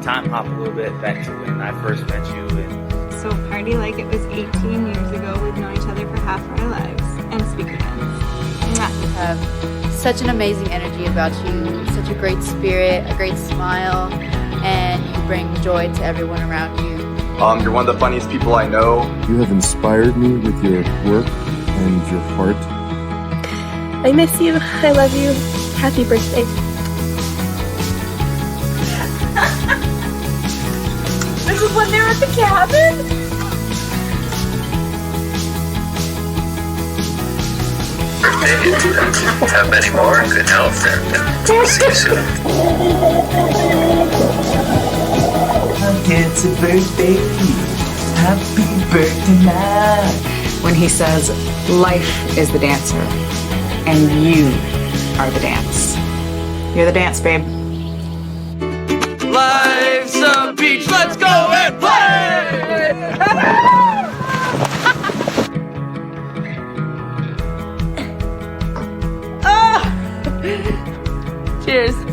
time hop a little bit back to when I first met you. And so party like it was 18 years ago. We've known each other for half our lives. And speak again. You have such an amazing energy about you, such a great spirit, a great smile, and you bring joy to everyone around you. You're one of the funniest people I know. You have inspired me with your work and your heart. I miss you. I love you. Happy birthday. This is when they were at the cabin? Have many more, good health, and see you soon. It's a birthday, happy birthday night. When he says, life is the dancer, and you are the dance. You're the dance, babe. life's a beach, let's go and play! Cheers.